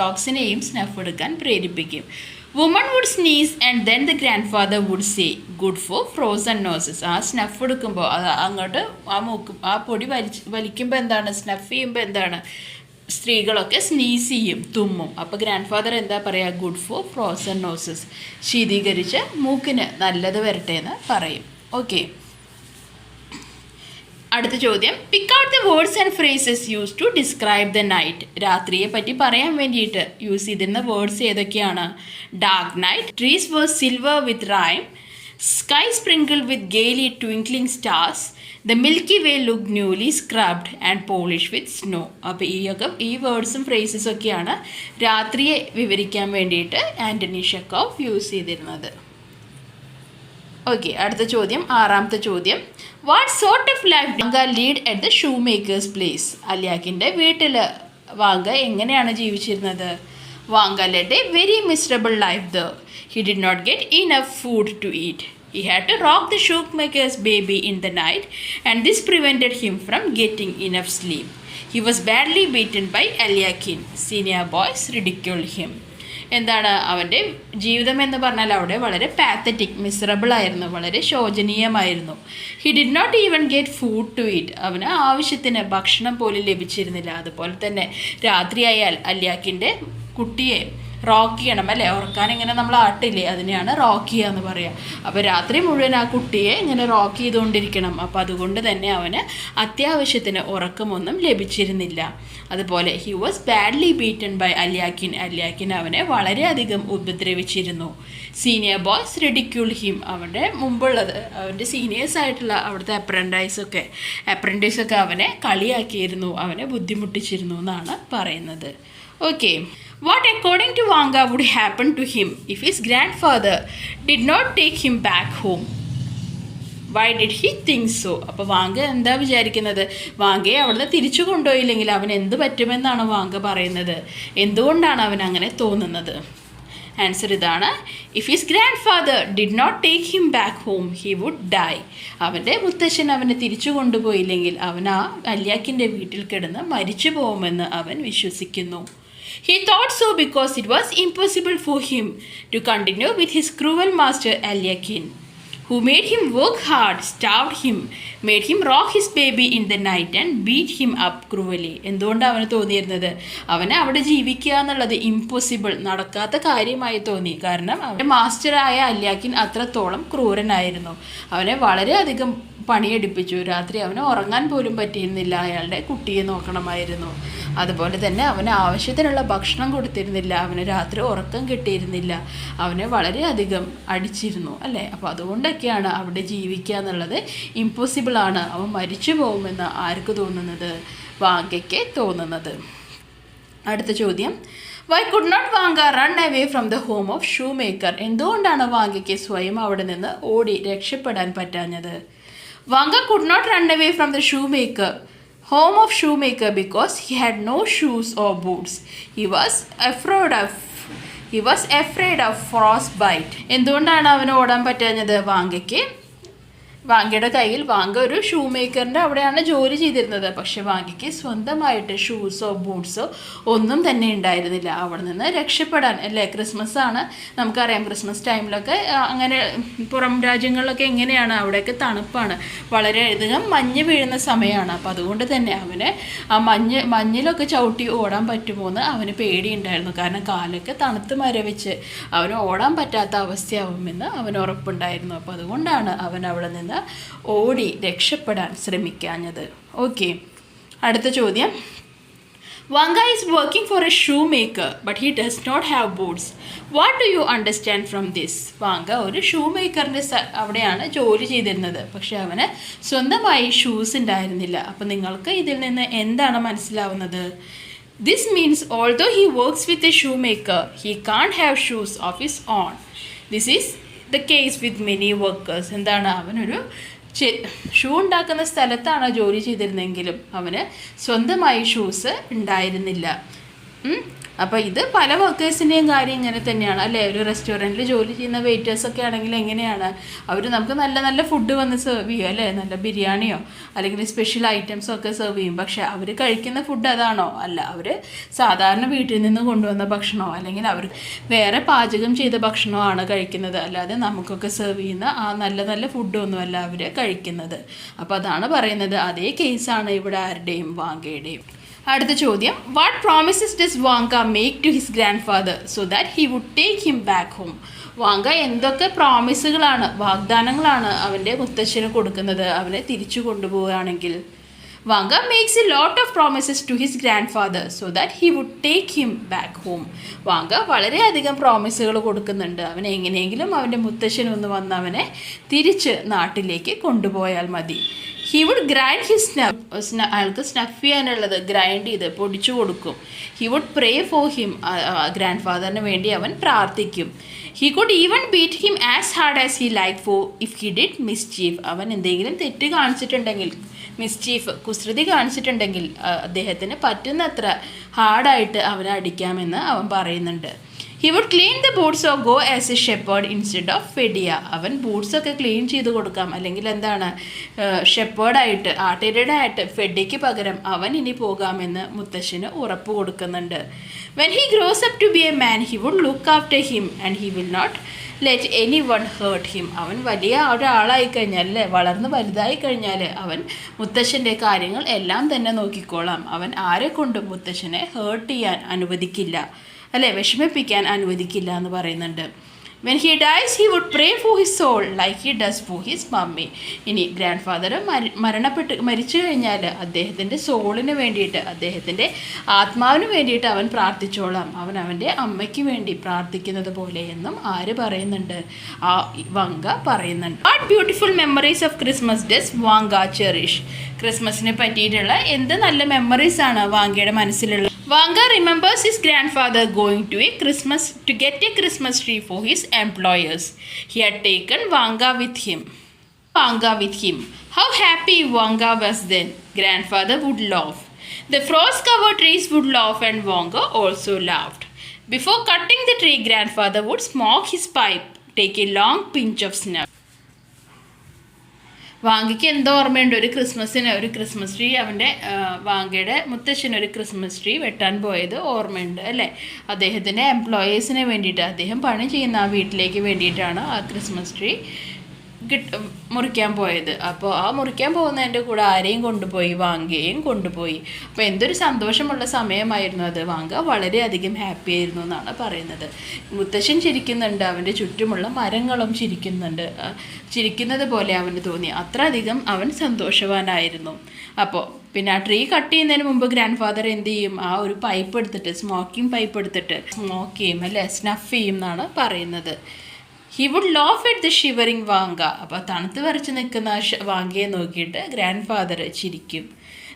ഡോഗ്സിനെയും സ്നഫ് എടുക്കാൻ പ്രേരിപ്പിക്കും. Woman would sneeze and then the grand father would say good for frozen noses. ആ സ്നഫ് എടുക്കുമ്പോൾ അത് അങ്ങോട്ട് ആ പൊടി വലിക്കുമ്പോൾ എന്താണ്, സ്നഫ് ചെയ്യുമ്പോൾ എന്താണ്, സ്ത്രീകളൊക്കെ സ്നീസ് ചെയ്യും, തുമ്മും. അപ്പോൾ ഗ്രാൻഡ് ഫാദർ എന്താ പറയുക, ഗുഡ് ഫോർ ഫ്രോസൺ നോസസ്, ശീതീകരിച്ച മൂക്കിന് നല്ലത് വരട്ടെ എന്ന് പറയും. ഓക്കെ, അടുത്ത ചോദ്യം, pick out the words and phrases use to describe the night. രാത്രിയെ പറ്റി പറയാൻ വേണ്ടിയിട്ട് യൂസ് ചെയ്തിരുന്ന വേർഡ്സ് ഏതൊക്കെയാണ്? Dark night, trees were silver with rime, sky sprinkle with gaily twinkling stars, the milky way look newly scrubbed and polish with snow. അപ്പോൾ ഈ വേർഡ്സും ഫ്രേസസും ഒക്കെയാണ് രാത്രിയെ വിവരിക്കാൻ വേണ്ടിയിട്ട് ആൻ്റണി ഷെക്കോവ് യൂസ് ചെയ്തിരുന്നത്. ഓക്കെ, അടുത്ത ചോദ്യം, ആറാമത്തെ ചോദ്യം, what sort of life Vanka lead at the shoemaker's place. അലിയാക്കിൻ്റെ വീട്ടിൽ വാങ്ക എങ്ങനെയാണ് ജീവിച്ചിരുന്നത്? Vanka led a very miserable life there. He did not get enough food to eat. He had to rock the shoemaker's baby in the night, and this prevented him from getting enough sleep. He was badly beaten by Eliakim. Senior boys ridiculed him. എന്താണ് അവൻ്റെ ജീവിതം എന്ന് പറഞ്ഞാൽ അവിടെ വളരെ pathetic, miserable ആയിരുന്നു, വളരെ ശോചനീയമായിരുന്നു. He did not even get food to eat. അവന് ആവശ്യത്തിന് ഭക്ഷണം പോലും ലഭിച്ചിരുന്നില്ല. അതുപോലെ തന്നെ രാത്രിയായാൽ അലിയാക്കിൻ്റെ കുട്ടിയെ റോക്ക് ചെയ്യണം അല്ലേ, ഉറക്കാൻ ഇങ്ങനെ നമ്മൾ ആട്ടില്ലേ, അതിനെയാണ് റോക്ക് ചെയ്യുക എന്ന് പറയുക. അപ്പോൾ രാത്രി മുഴുവൻ ആ കുട്ടിയെ ഇങ്ങനെ റോക്ക് ചെയ്തുകൊണ്ടിരിക്കണം. അപ്പോൾ അതുകൊണ്ട് തന്നെ അവന് അത്യാവശ്യത്തിന് ഉറക്കമൊന്നും ലഭിച്ചിരുന്നില്ല. അതുപോലെ he was badly beaten by Alyakhin. Alyakhin അവനെ വളരെയധികം ഉപദ്രവിച്ചിരുന്നു. Senior boys ridicule him. അവൻ്റെ മുമ്പുള്ളത്, അവൻ്റെ സീനിയേഴ്സായിട്ടുള്ള അവിടുത്തെ അപ്രൻറ്റീസൊക്കെ അവനെ കളിയാക്കിയിരുന്നു, അവനെ ബുദ്ധിമുട്ടിച്ചിരുന്നു എന്നാണ് പറയുന്നത്. Okay, what according to Vanka would happen to him if his grandfather did not take him back home? Why did he think so? അപ്പോൾ വാങ്ക എന്താ വിചാരിക്കുന്നത്? വാങ്കയെ അവിടുന്ന് തിരിച്ചു കൊണ്ടുപോയില്ലെങ്കിൽ അവൻ എന്ത് പറ്റുമെന്നാണ് വാങ്ക പറയുന്നത്? എന്തുകൊണ്ടാണ് അവൻ അങ്ങനെ തോന്നുന്നത്? ആൻസർ ഇതാണ്, if his grand father did not take him back home he would die. അവൻ്റെ മുത്തശ്ശൻ അവനെ തിരിച്ചു കൊണ്ടുപോയില്ലെങ്കിൽ അവൻ ആ അലിയാക്കിൻ്റെ വീട്ടിൽ കിടന്ന് മരിച്ചു പോകുമെന്ന് അവൻ വിശ്വസിക്കുന്നു. He thought so because it was impossible for him to continue with his cruel master Eliakim, who made him work hard, starved him, made him rock his baby in the night and beat him up cruelly. എന്തുകൊണ്ടാണ് അവന് തോന്നിയിരുന്നത്? അവനെ അവിടെ ജീവിക്കുക എന്നുള്ളത് impossible, നടക്കാത്ത കാര്യമായി തോന്നി. കാരണം അവൻ്റെ മാസ്റ്ററായ അലിയാക്കിൻ അത്രത്തോളം ക്രൂരനായിരുന്നു. അവനെ വളരെയധികം പണിയെടുപ്പിച്ചു. രാത്രി അവന് ഉറങ്ങാൻ പോലും പറ്റിയിരുന്നില്ല. അയാളുടെ കുട്ടിയെ നോക്കണമായിരുന്നു. അതുപോലെ തന്നെ അവന് ആവശ്യത്തിനുള്ള ഭക്ഷണം കൊടുത്തിരുന്നില്ല. അവന് രാത്രി ഉറക്കം കിട്ടിയിരുന്നില്ല. അവനെ വളരെയധികം അടിച്ചിരുന്നു അല്ലേ. അപ്പോൾ അതുകൊണ്ടൊക്കെയാണ് അവിടെ ജീവിക്കുക എന്നുള്ളത് ഇമ്പോസിബിളാണ്, അവൻ മരിച്ചു പോകുമെന്ന് ആർക്ക് തോന്നുന്നത്? വാങ്കയ്ക്ക് തോന്നുന്നത്. അടുത്ത ചോദ്യം, why could not Vanka run away from the home of shoe maker. എന്തുകൊണ്ടാണ് വാങ്കയ്ക്ക് സ്വയം അവിടെ നിന്ന് ഓടി രക്ഷപ്പെടാൻ പറ്റാഞ്ഞത്? Vanka could not run away from the home of shoemaker because he had no shoes or boots. He was afraid of frostbite. എന്തുകൊണ്ടാണ് അവന് ഓടാൻ പറ്റാഞ്ഞത്? വാങ്കയുടെ കയ്യിൽ, വാങ്ക ഒരു ഷൂ മേക്കറിൻ്റെ അവിടെയാണ് ജോലി ചെയ്തിരുന്നത്. പക്ഷെ വാങ്കയ്ക്ക് സ്വന്തമായിട്ട് ഷൂസോ ബൂട്ട്സോ ഒന്നും തന്നെ ഉണ്ടായിരുന്നില്ല. അവിടെ നിന്ന് രക്ഷപ്പെടാൻ അല്ലേ, ക്രിസ്മസ് ആണ്, നമുക്കറിയാം ക്രിസ്മസ് ടൈമിലൊക്കെ അങ്ങനെ പുറം രാജ്യങ്ങളിലൊക്കെ എങ്ങനെയാണ്, അവിടെയൊക്കെ തണുപ്പാണ്, വളരെയധികം മഞ്ഞ് വീഴുന്ന സമയമാണ്. അപ്പോൾ അതുകൊണ്ട് തന്നെ അവന് ആ മഞ്ഞിലൊക്കെ ചവിട്ടി ഓടാൻ പറ്റുമോ എന്ന് അവന് പേടിയുണ്ടായിരുന്നു. കാരണം കാലൊക്കെ തണുത്ത് മരവിച്ച് അവന് ഓടാൻ പറ്റാത്ത അവസ്ഥയാവുമെന്ന് അവന് ഉറപ്പുണ്ടായിരുന്നു. അപ്പോൾ അതുകൊണ്ടാണ് അവൻ അവിടെ നിന്ന് ഓടി രക്ഷപ്പെടാൻ ശ്രമിക്കാഞ്ഞത്. ഓക്കെ, അടുത്ത ചോദ്യം, Vanka is working for a shoemaker but he does not have boots. What do you understand from this? Vanga ഒരു ഷൂ മേക്കറിൻ്റെ അവിടെയാണ് ജോലി ചെയ്തിരുന്നത്. പക്ഷെ അവന് സ്വന്തമായി ഷൂസ് ഉണ്ടായിരുന്നില്ല. അപ്പം നിങ്ങൾക്ക് ഇതിൽ നിന്ന് എന്താണ് മനസ്സിലാവുന്നത്? This means although he works with a shoemaker, he can't have shoes of his own. This is the case with many workers. എന്താണ്, അവനൊരു ഷൂ ഉണ്ടാക്കുന്ന സ്ഥലത്താണ് ജോലി ചെയ്തിരുന്നെങ്കിലും അവന് സ്വന്തമായി ഷൂസ് ഉണ്ടായിരുന്നില്ല. അപ്പോൾ ഇത് പല വർക്കേഴ്സിൻ്റെയും കാര്യം ഇങ്ങനെ തന്നെയാണ് അല്ലേ. ഒരു റെസ്റ്റോറൻറ്റിൽ ജോലി ചെയ്യുന്ന വെയിറ്റേഴ്സൊക്കെ ആണെങ്കിൽ എങ്ങനെയാണ്, അവർ നമുക്ക് നല്ല നല്ല ഫുഡ് വന്ന് സെർവ് ചെയ്യും അല്ലേ, നല്ല ബിരിയാണിയോ അല്ലെങ്കിൽ സ്പെഷ്യൽ ഐറ്റംസോ ഒക്കെ സെർവ് ചെയ്യും. പക്ഷേ അവർ കഴിക്കുന്ന ഫുഡ് അതാണോ? അല്ല, അവർ സാധാരണ വീട്ടിൽ നിന്ന് കൊണ്ടുവന്ന ഭക്ഷണമോ അല്ലെങ്കിൽ അവർ വേറെ പാചകം ചെയ്ത ഭക്ഷണമാണ് കഴിക്കുന്നത്. അല്ലാതെ നമുക്കൊക്കെ സെർവ് ചെയ്യുന്ന ആ നല്ല നല്ല ഫുഡൊന്നുമല്ല അവർ കഴിക്കുന്നത്. അപ്പോൾ അതാണ് പറയുന്നത്. അതേ കേസാണ് ഇവിടെ ആരുടെയും വാങ്കയുടെയും. അടുത്ത ചോദ്യം, what promises does Vanka make to his grand father so that he would take him back home? Vanka എന്തൊക്കെ പ്രോമിസുകളാണ്, വാഗ്ദാനങ്ങളാണ് അവൻ്റെ മുത്തശ്ശന് കൊടുക്കുന്നത് അവനെ തിരിച്ചു കൊണ്ടുപോവുകയാണെങ്കിൽ? Vanka makes a lot of promises to his grand father so that he would take him back home. Vanka വളരെയധികം പ്രോമിസുകൾ കൊടുക്കുന്നുണ്ട്. അവൻ എങ്ങനെയെങ്കിലും അവൻ്റെ മുത്തശ്ശനൊന്ന് വന്ന് അവനെ തിരിച്ച് നാട്ടിലേക്ക് കൊണ്ടുപോയാൽ മതി. ഹി വുഡ് ഗ്രൈൻഡ് ഹിസ് അയാൾക്ക് സ്നഫ് ചെയ്യാനുള്ളത് ഗ്രൈൻഡ് ചെയ്ത് പൊടിച്ചു കൊടുക്കും. He would pray for him, ഗ്രാൻഡ് ഫാദറിന് വേണ്ടി അവൻ പ്രാർത്ഥിക്കും. He could even beat him as hard as he like for if he did mischief. അവൻ എന്തെങ്കിലും തെറ്റ് കാണിച്ചിട്ടുണ്ടെങ്കിൽ, മിസ്ചീഫ് കുസൃതി കാണിച്ചിട്ടുണ്ടെങ്കിൽ അദ്ദേഹത്തിന് പറ്റുന്നത്ര ഹാർഡായിട്ട് അവനെ അടിക്കാമെന്ന് അവൻ പറയുന്നുണ്ട്. He would clean the boots or go as a shepherd instead of Fedya. അവൻ ബൂട്ട്സൊക്കെ ക്ലീൻ ചെയ്ത് കൊടുക്കാം, അല്ലെങ്കിൽ എന്താണ് ഷെപ്പേർഡായിട്ട് ആട്ടിടയായിട്ട് ഫെഡിക്ക് പകരം അവൻ ഇനി പോകാമെന്ന് മുത്തശ്ശന് ഉറപ്പ് കൊടുക്കുന്നുണ്ട്. When he grows up to be a man he would look after him and he will not let anyone hurt him. അവൻ വലിയ ഒരാളായി കഴിഞ്ഞാൽ അല്ലേ, വളർന്ന് വലുതായി കഴിഞ്ഞാൽ അവൻ മുത്തശ്ശൻ്റെ കാര്യങ്ങൾ എല്ലാം തന്നെ നോക്കിക്കോളാം. അവൻ ആരെ കൊണ്ടും മുത്തശ്ശനെ ഹേർട്ട് ചെയ്യാൻ അനുവദിക്കില്ല അല്ലേ, വിഷമിപ്പിക്കാൻ അനുവദിക്കില്ല എന്ന് പറയുന്നുണ്ട്. When he dies he would pray for his soul like he does for his mummy. ഇനി ഗ്രാൻഡ് ഫാദർ മരിച്ചു കഴിഞ്ഞാൽ അദ്ദേഹത്തിൻ്റെ സോളിന് വേണ്ടിയിട്ട്, അദ്ദേഹത്തിൻ്റെ ആത്മാവിന് വേണ്ടിയിട്ട് അവൻ പ്രാർത്ഥിച്ചോളാം, അവൻ അവൻ്റെ അമ്മയ്ക്ക് വേണ്ടി പ്രാർത്ഥിക്കുന്നത് പോലെ എന്നും ആര് പറയുന്നുണ്ട്? ആ വാങ്ക പറയുന്നുണ്ട്. What beautiful memories of Christmas does Vanka cherish? ക്രിസ്മസിനെ പറ്റിയിട്ടുള്ള എന്ത് നല്ല മെമ്മറീസാണ് വാങ്കയുടെ മനസ്സിലുള്ള? Vanka remembers his grandfather going to get a Christmas tree for his employers. He had taken Vanka with him. How happy Vanka was then. Grandfather would laugh. The frost-covered trees would laugh and Vanka also laughed. Before cutting the tree, grandfather would smoke his pipe, take a long pinch of snuff. വാങ്കയ്ക്ക് എന്തോ ഓർമ്മയുണ്ട്, ഒരു Christmas tree അവൻ്റെ വാങ്കയുടെ മുത്തശ്ശന് ഒരു Christmas tree വെട്ടാൻ പോയത് ഓർമ്മയുണ്ട് അല്ലേ. അദ്ദേഹത്തിൻ്റെ എംപ്ലോയീസിന് വേണ്ടിയിട്ട്, അദ്ദേഹം പണി ചെയ്യുന്ന ആ വീട്ടിലേക്ക് വേണ്ടിയിട്ടാണ് ആ ക്രിസ്മസ് ട്രീ മുറിക്കാൻ പോയത്. അപ്പോൾ ആ മുറിക്കാൻ പോകുന്നതിൻ്റെ കൂടെ ആരെയും കൊണ്ടുപോയി? വാങ്കയെയും കൊണ്ടുപോയി. അപ്പോൾ എന്തൊരു സന്തോഷമുള്ള സമയമായിരുന്നു അത്. വാങ്ക വളരെയധികം ഹാപ്പി ആയിരുന്നു എന്നാണ് പറയുന്നത്. മുത്തശ്ശൻ ചിരിക്കുന്നുണ്ട്, അവൻ്റെ ചുറ്റുമുള്ള മരങ്ങളും ചിരിക്കുന്നത് പോലെ അവന് തോന്നി. അത്രയധികം അവൻ സന്തോഷവാനായിരുന്നു. അപ്പോൾ പിന്നെ ആ ട്രീ കട്ട് ചെയ്യുന്നതിന് മുമ്പ് ഗ്രാൻഡ് ഫാദർ എന്ത് ചെയ്യും? ആ ഒരു പൈപ്പ് എടുത്തിട്ട്, സ്മോക്കിംഗ് പൈപ്പ് എടുത്തിട്ട് സ്മോക്ക് ചെയ്യും അല്ലേ, സ്നഫ് ചെയ്യും എന്നാണ് പറയുന്നത്. He would laugh at the shivering Vanka. അപ്പോൾ തണുത്ത് വരച്ച് നിൽക്കുന്ന വാങ്കയെ നോക്കിയിട്ട് ഗ്രാൻഡ് ഫാദർ ചിരിക്കും.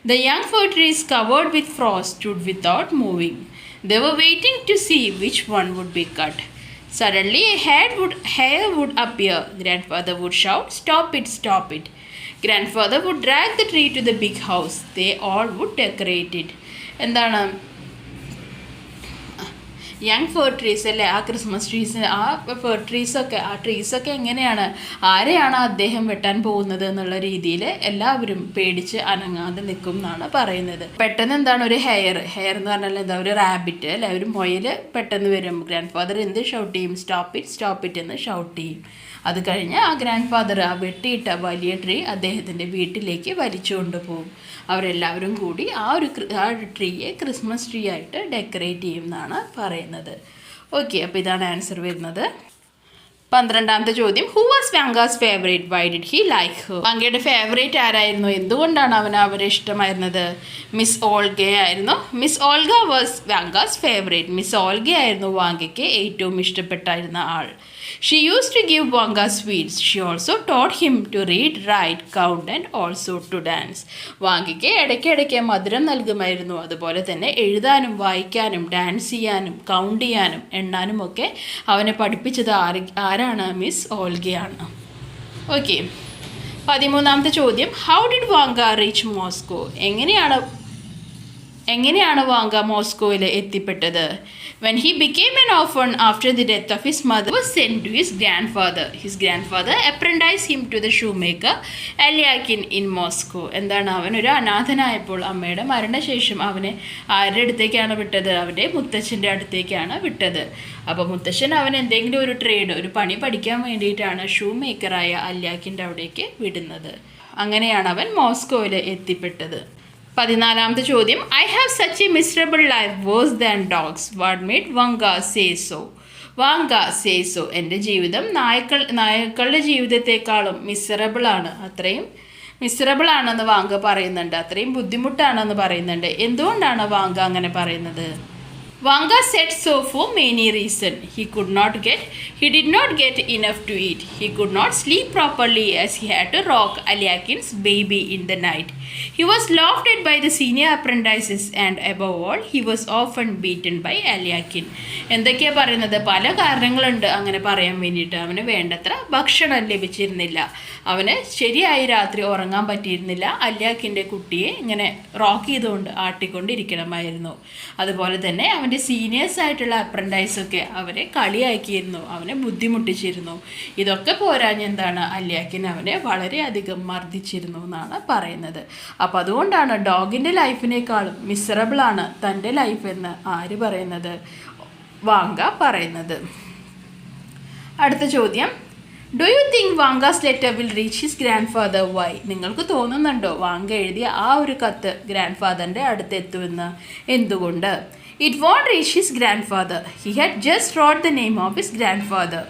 The young fir trees covered with frost stood without moving. They were waiting to see which one would be cut. Suddenly a hair would appear. Grandfather would shout, "Stop it, stop it." Grandfather would drag the tree to the big house. They all would decorate it. എന്താണ് young fir trees അല്ലേ, ആ Christmas trees, ആ fir ട്രീസൊക്കെ, ആ ട്രീസൊക്കെ എങ്ങനെയാണ്, ആരെയാണ് അദ്ദേഹം വെട്ടാൻ പോകുന്നത് എന്നുള്ള രീതിയിൽ എല്ലാവരും പേടിച്ച് അനങ്ങാതെ നിൽക്കും എന്നാണ് പറയുന്നത്. പെട്ടെന്ന് എന്താണ് ഒരു ഹെയർ എന്ന് പറഞ്ഞാൽ എന്താ, ഒരു റാബിറ്റ് അല്ലെ, ഒരു മുയൽ പെട്ടെന്ന് വരും. ഗ്രാൻഡ് ഫാദർ എന്ത് ഷൗട്ട് ചെയ്യും? സ്റ്റോപ്പ് ഇറ്റ് എന്ന് ഷൗട്ട് ചെയ്യും. അത് കഴിഞ്ഞ് ആ ഗ്രാൻഡ് ഫാദർ ആ വെട്ടിയിട്ട വലിയ ട്രീ അദ്ദേഹത്തിൻ്റെ വീട്ടിലേക്ക് വലിച്ചു കൊണ്ടുപോകും. അവരെല്ലാവരും കൂടി ആ ഒരു ട്രീയെ ക്രിസ്മസ് ട്രീ ആയിട്ട് ഡെക്കറേറ്റ് ചെയ്യും എന്നാണ് പറയുന്നത്. ഓക്കെ, അപ്പോൾ ഇതാണ് ആൻസർ വരുന്നത്. 12ാമത്തെ ചോദ്യം, who was Vanka's favourite, why did he like her? വാങ്കയുടെ ഫേവറേറ്റ് ആരായിരുന്നു, എന്തുകൊണ്ടാണ് അവരെ ഇഷ്ടമായിരുന്നത്? മിസ് ഓൾഗ ആയിരുന്നു. Miss Olga was Vanka's favourite. Miss Olga ആയിരുന്നു വാങ്കയ്ക്ക് ഏറ്റവും ഇഷ്ടപ്പെട്ടായിരുന്ന ആൾ. She used to give Vanka sweets. She also taught him to read, write, count and also to dance. വാങ്കയ്ക്ക് ഇടയ്ക്കിടയ്ക്ക് മധുരം നൽകുമായിരുന്നു. അതുപോലെ തന്നെ എഴുതാനും വായിക്കാനും ഡാൻസ് ചെയ്യാനും കൗണ്ട് ചെയ്യാനും എണ്ണാനും ഒക്കെ അവനെ പഠിപ്പിച്ചത് ആരാണ്? മിസ് ഓൾഗയാണ്. ഓക്കെ, 13ാമത്തെ ചോദ്യം, how did Vanga reach Moscow? എങ്ങനെയാണ് എങ്ങനെയാണ് വാങ്ക മോസ്കോയിൽ എത്തിപ്പെട്ടത്? When he became an orphan after the death of his mother, he was sent to his grandfather. His grandfather apprenticed him to the shoemaker Alyakin in Moscow. എന്താണ്, അവൻ ഒരു അനാഥനായപ്പോൾ അമ്മയുടെ മരണശേഷം അവനെ ആരുടെ അടുത്തേക്കാണ് വിട്ടത്? അവൻ്റെ മുത്തച്ഛൻ്റെ അടുത്തേക്കാണ് വിട്ടത്. അപ്പോൾ മുത്തച്ഛൻ അവൻ എന്തെങ്കിലും ഒരു ട്രേഡ്, ഒരു പണി പഠിക്കാൻ വേണ്ടിയിട്ടാണ് ഷൂ മേക്കറായ അല്യാക്കിൻ്റെ അവിടേക്ക് വിടുന്നത്. അങ്ങനെയാണ് അവൻ മോസ്കോയിൽ എത്തിപ്പെട്ടത്. 14ാമത്തെ ചോദ്യം, I have such A miserable life verse than dogs, what made Vanga say so? Vanga say so, എൻ്റെ ജീവിതം നായ്ക്കളുടെ ജീവിതത്തെക്കാളും മിസറബിളാണ്, അത്രയും മിസറബിളാണെന്ന് വാങ്ക പറയുന്നുണ്ട്, അത്രയും ബുദ്ധിമുട്ടാണെന്ന് പറയുന്നുണ്ട്. എന്തുകൊണ്ടാണ് വാങ്ക അങ്ങനെ പറയുന്നത്? Vanka said so for many reasons. He did not get enough to eat. He could not sleep properly as he had to rock Alyakin's baby in the night. He was laughed at by the senior apprentices and above all, he was often beaten by Alyakin. എന്തൊക്കെയാണ് പറയുന്നത്? പല കാരണങ്ങളുണ്ട് അങ്ങനെ പറയാൻ വേണ്ടിയിട്ട്. അവന് വേണ്ടത്ര ഭക്ഷണം ലഭിച്ചിരുന്നില്ല, അവന് ശരിയായി രാത്രി ഉറങ്ങാൻ പറ്റിയിരുന്നില്ല, അല്യാക്കിൻ്റെ കുട്ടിയെ ഇങ്ങനെ റോക്ക് ചെയ്തുകൊണ്ട് ആട്ടിക്കൊണ്ടിരിക്കണമായിരുന്നു. അതുപോലെ തന്നെ അവൻ്റെ സീനിയേഴ്സ് ആയിട്ടുള്ള അപ്രൻറ്റൈസൊക്കെ അവരെ കളിയാക്കിയിരുന്നു, അവനെ ബുദ്ധിമുട്ടിച്ചിരുന്നു. ഇതൊക്കെ പോരാഞ്ഞ് എന്താണ്, അല്യാക്കിൻ അവനെ വളരെയധികം മർദ്ദിച്ചിരുന്നു എന്നാണ് പറയുന്നത്. അപ്പം അതുകൊണ്ടാണ് ഡോഗിൻ്റെ ലൈഫിനേക്കാളും മിസറബിളാണ് തൻ്റെ ലൈഫ് എന്ന് ആര് പറയുന്നത്? വാങ്ക പറയുന്നത്. അടുത്ത ചോദ്യം, do you think Vanka's letter will reach his grand father? Why? നിങ്ങൾക്ക് തോന്നുന്നുണ്ടോ വാങ്ക എഴുതിയ ആ ഒരു കത്ത് ഗ്രാൻഡ് ഫാദറിൻ്റെ അടുത്ത് എത്തുമെന്ന്? എന്തുകൊണ്ട്? It won't reach his grandfather. He had just wrote the name of his grandfather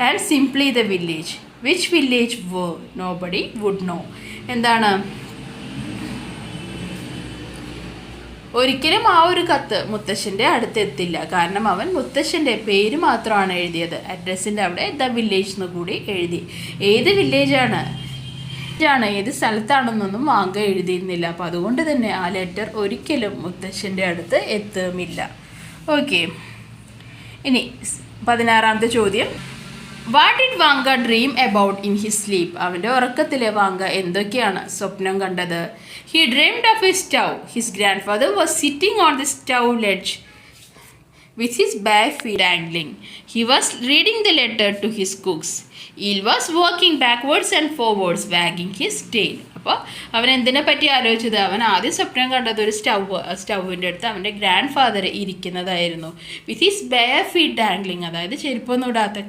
and simply the village. Which village were? Nobody would know. എന്താണ്, ഒരിക്കലും ആ ഒരു കത്ത് മുത്തശ്ശൻ്റെ അടുത്ത് എത്തില്ല. കാരണം അവൻ മുത്തശ്ശൻ്റെ പേര് മാത്രമാണ് എഴുതിയത്. അഡ്രസ്സിൻ്റെ അവിടെ ദ വില്ലേജ് എന്ന് കൂടി എഴുതി. ഏത് വില്ലേജാണ്, ഏത് സ്ഥലത്താണെന്നൊന്നും വാങ്ക എഴുതിയിരുന്നില്ല. അപ്പോൾ അതുകൊണ്ട് തന്നെ ആ ലെറ്റർ ഒരിക്കലും മുത്തശ്ശൻ്റെ അടുത്ത് എത്തുമില്ല. ഓക്കെ, ഇനി 16ാമത്തെ ചോദ്യം, what did Vanga dream about in his sleep? അവൻ്റെ ഉറക്കത്തിലെ വാങ്ക എന്തൊക്കെയാണ് സ്വപ്നം കണ്ടത്? He dreamed of A stove. His grand father was sitting on the stove ledge with his bare feet dangling. He was reading the letter to his cooks. Eel was walking backwards and forwards, wagging his tail. അപ്പോൾ അവൻ എന്തിനെ പറ്റി ആലോചിച്ചത്? അവൻ ആദ്യം സ്വപ്നം കണ്ടത് ഒരു സ്റ്റൗവിൻ്റെ അടുത്ത് അവൻ്റെ ഗ്രാൻഡ് ഫാദർ ഇരിക്കുന്നതായിരുന്നു. With his bare feet dangling, അതായത് ചെരുപ്പൊന്നും ഇടാത്ത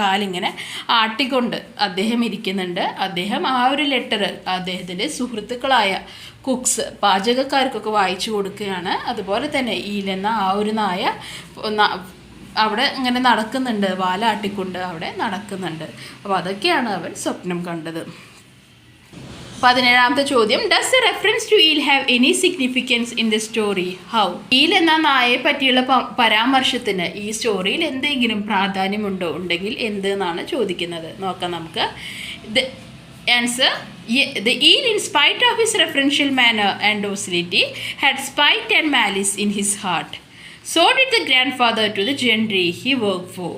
കാലിങ്ങനെ ആട്ടിക്കൊണ്ട് അദ്ദേഹം ഇരിക്കുന്നുണ്ട്. അദ്ദേഹം ആ ഒരു ലെറ്റർ അദ്ദേഹത്തിൻ്റെ സുഹൃത്തുക്കളായ കുക്സ്, പാചകക്കാർക്കൊക്കെ വായിച്ചു കൊടുക്കുകയാണ്. അതുപോലെ തന്നെ ഈലെന്ന ആ ഒരു നായ അവിടെ ഇങ്ങനെ നടക്കുന്നുണ്ട്, വാലാട്ടിക്കൊണ്ട് അവിടെ നടക്കുന്നുണ്ട്. അപ്പോൾ അതൊക്കെയാണ് അവൻ സ്വപ്നം കണ്ടത്. 17ാമത്തെ ചോദ്യം, does the reference to Eel have any significance in the story? How? Eel എന്ന നായയെ പറ്റിയുള്ള പരാമർശത്തിന് ഈ സ്റ്റോറിയിൽ എന്തെങ്കിലും പ്രാധാന്യമുണ്ടോ? ഉണ്ടെങ്കിൽ എന്ത് എന്നാണ് ചോദിക്കുന്നത്. നോക്കാം നമുക്ക്. Answer, the eel, in spite of his referential manner and docility, had spite and malice in his heart. So did the grandfather to the gentry he worked for.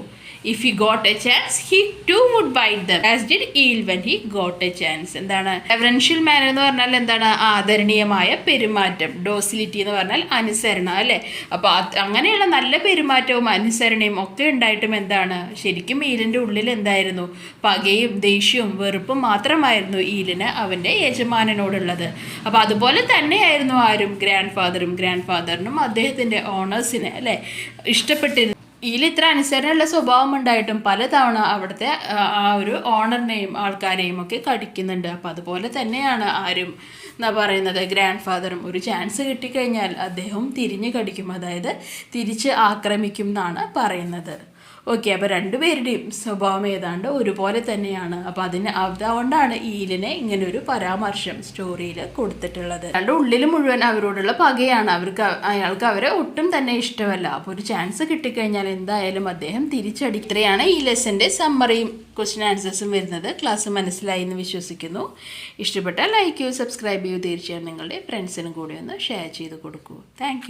If he got a chance, he too would bite them, as did eel when he got a chance. എന്താണ് referential manor എന്ന് പറഞ്ഞാൽ? എന്താണ്? ആദരണീയമായ പെരുമാറ്റം. ഡോസിലിറ്റി എന്ന് പറഞ്ഞാൽ അനുസരണം, അല്ലേ? അപ്പോൾ അങ്ങനെയുള്ള നല്ല പെരുമാറ്റവും അനുസരണയും ഒക്കെ ഉണ്ടായിട്ടും എന്താണ്, ശരിക്കും ഈലിൻ്റെ ഉള്ളിൽ എന്തായിരുന്നു? പകയും ദേഷ്യവും വെറുപ്പും മാത്രമായിരുന്നു ഈലിന് അവൻ്റെ യജമാനനോടുള്ളത്. അപ്പോൾ അതുപോലെ തന്നെയായിരുന്നു ആരും ഗ്രാൻഡ് ഫാദറിനും അദ്ദേഹത്തിൻ്റെ ഓണേഴ്സിനെ, അല്ലേ, ഇഷ്ടപ്പെട്ടിരുന്നു. ഇതിൽ ഇത്ര അനുസരണമുള്ള സ്വഭാവം ഉണ്ടായിട്ടും പലതവണ അവിടുത്തെ ആ ഒരു ഓണറിനെയും ആൾക്കാരെയും ഒക്കെ കടിക്കുന്നുണ്ട്. അപ്പം അതുപോലെ തന്നെയാണ് ആരും എന്നാ പറയുന്നത്, ഗ്രാൻഡ് ഫാദറും ഒരു ചാൻസ് കിട്ടിക്കഴിഞ്ഞാൽ അദ്ദേഹവും തിരിഞ്ഞു കടിക്കും, അതായത് തിരിച്ച് ആക്രമിക്കും എന്നാണ് പറയുന്നത്. ഓക്കെ, അപ്പോൾ രണ്ടുപേരുടെയും സ്വഭാവം ഏതാണ്ട് ഒരുപോലെ തന്നെയാണ്. അപ്പോൾ അതുകൊണ്ടാണ് ഈലിനെ ഇങ്ങനൊരു പരാമർശം സ്റ്റോറിയിൽ കൊടുത്തിട്ടുള്ളത്. അയാളുടെ ഉള്ളിൽ മുഴുവൻ അവരോടുള്ള പകയാണ്. അയാൾക്ക് അവരെ ഒട്ടും തന്നെ ഇഷ്ടമല്ല. അപ്പോൾ ഒരു ചാൻസ് കിട്ടിക്കഴിഞ്ഞാൽ എന്തായാലും അദ്ദേഹം തിരിച്ചടി. ഇത്രയാണ് ഈ ലെസൻ്റെ സമ്മറിയും ക്വസ്റ്റ്യൻ ആൻസേഴ്സും വരുന്നത്. ക്ലാസ് മനസ്സിലായി എന്ന് വിശ്വസിക്കുന്നു. ഇഷ്ടപ്പെട്ടാൽ ലൈക്ക് ചെയ്യൂ, സബ്സ്ക്രൈബ് ചെയ്യൂ. തീർച്ചയായും നിങ്ങളുടെ ഫ്രണ്ട്സിനും കൂടി ഒന്ന് ഷെയർ ചെയ്ത് കൊടുക്കൂ. താങ്ക്